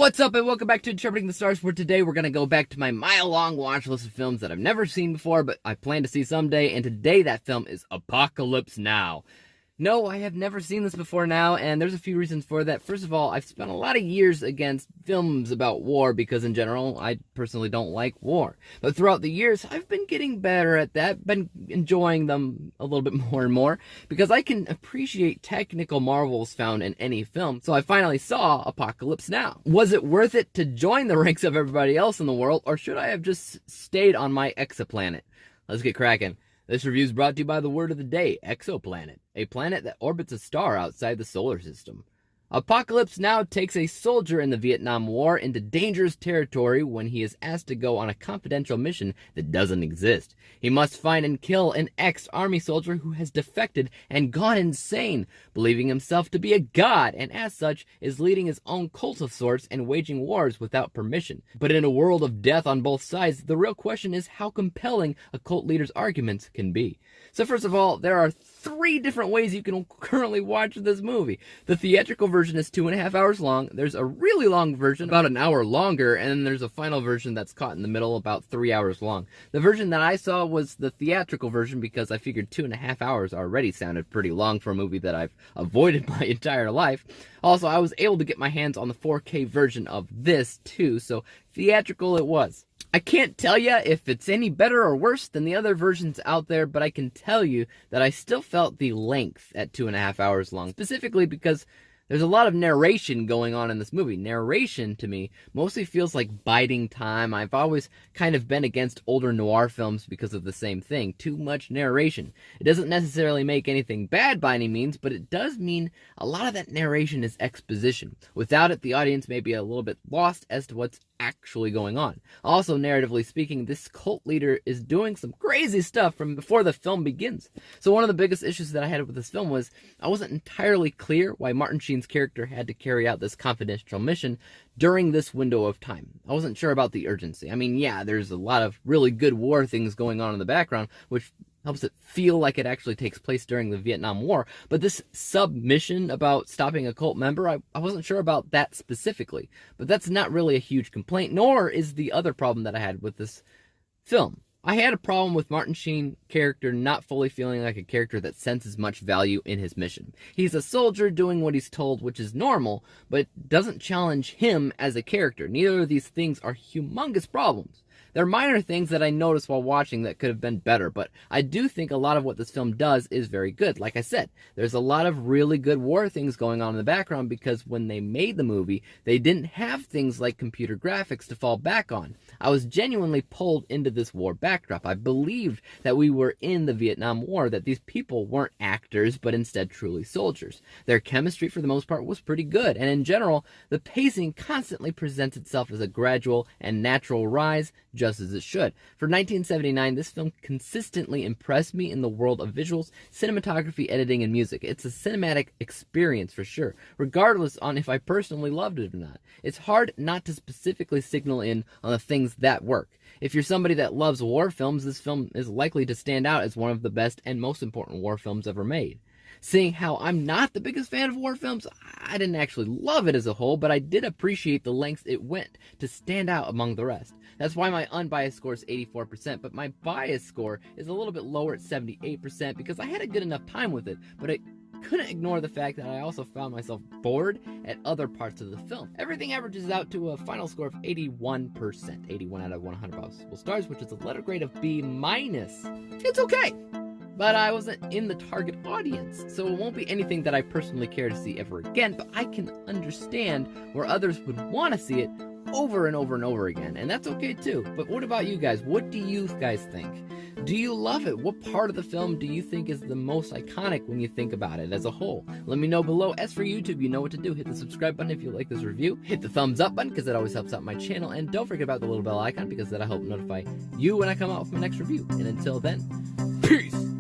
What's up, and welcome back to Interpreting the Stars, where today we're going to go back to my mile-long watch list of films that I've never seen before, but I plan to see someday, and today that film is Apocalypse Now. No, I have never seen this before now, and there's a few reasons for that. First of all, I've spent a lot of years against films about war because, in general, I personally don't like war. But throughout the years, I've been getting better at that, been enjoying them a little bit more and more, because I can appreciate technical marvels found in any film, so I finally saw Apocalypse Now. Was it worth it to join the ranks of everybody else in the world, or should I have just stayed on my exoplanet? Let's get cracking. This review is brought to you by the word of the day, exoplanet, a planet that orbits a star outside the solar system. Apocalypse Now takes a soldier in the Vietnam War into dangerous territory when he is asked to go on a confidential mission that doesn't exist. He must find and kill an ex-army soldier who has defected and gone insane, believing himself to be a god, and as such is leading his own cult of sorts and waging wars without permission. But in a world of death on both sides, the real question is how compelling a cult leader's arguments can be. So first of all, there are 3 different ways you can currently watch this movie. The theatrical version is 2.5 hours long. There's a really long version, about an hour longer, and then there's a final version that's caught in the middle, about 3 hours long. The version that I saw was the theatrical version because I figured 2.5 hours already sounded pretty long for a movie that I've avoided my entire life. Also, I was able to get my hands on the 4K version of this too, so theatrical it was. I can't tell you if it's any better or worse than the other versions out there, but I can tell you that I still felt the length at 2.5 hours long, specifically because there's a lot of narration going on in this movie. Narration, to me, mostly feels like biding time. I've always kind of been against older noir films because of the same thing. Too much narration. It doesn't necessarily make anything bad by any means, but it does mean a lot of that narration is exposition. Without it, the audience may be a little bit lost as to what's actually going on. Also, narratively speaking, this cult leader is doing some crazy stuff from before the film begins. So one of the biggest issues that I had with this film was I wasn't entirely clear why Martin Sheen's character had to carry out this confidential mission during this window of time. I wasn't sure about the urgency. I mean, yeah, there's a lot of really good war things going on in the background, which helps it feel like it actually takes place during the Vietnam War. But this submission about stopping a cult member, I wasn't sure about that specifically. But that's not really a huge complaint, nor is the other problem that I had with this film. I had a problem with Martin Sheen's character not fully feeling like a character that senses much value in his mission. He's a soldier doing what he's told, which is normal, but it doesn't challenge him as a character. Neither of these things are humongous problems. There are minor things that I noticed while watching that could have been better, but I do think a lot of what this film does is very good. Like I said, there's a lot of really good war things going on in the background because when they made the movie, they didn't have things like computer graphics to fall back on. I was genuinely pulled into this war backdrop. I believed that we were in the Vietnam War, that these people weren't actors, but instead truly soldiers. Their chemistry, for the most part, was pretty good, and in general, the pacing constantly presents itself as a gradual and natural rise, just as it should. For 1979, this film consistently impressed me in the world of visuals, cinematography, editing, and music. It's a cinematic experience for sure, regardless on if I personally loved it or not. It's hard not to specifically signal in on the things that work. If you're somebody that loves war films, this film is likely to stand out as one of the best and most important war films ever made. Seeing how I'm not the biggest fan of war films, I didn't actually love it as a whole, but I did appreciate the lengths it went to stand out among the rest. That's why my unbiased score is 84%, but my biased score is a little bit lower at 78% because I had a good enough time with it, but I couldn't ignore the fact that I also found myself bored at other parts of the film. Everything averages out to a final score of 81%, 81 out of 100 possible stars, which is a letter grade of B-. It's okay. But I wasn't in the target audience, so it won't be anything that I personally care to see ever again, but I can understand where others would want to see it over and over and over again, and that's okay too. But what about you guys? What do you guys think? Do you love it? What part of the film do you think is the most iconic when you think about it as a whole? Let me know below. As for YouTube, you know what to do. Hit the subscribe button if you like this review. Hit the thumbs up button because that always helps out my channel. And don't forget about the little bell icon because that'll help notify you when I come out with my next review. And until then, peace!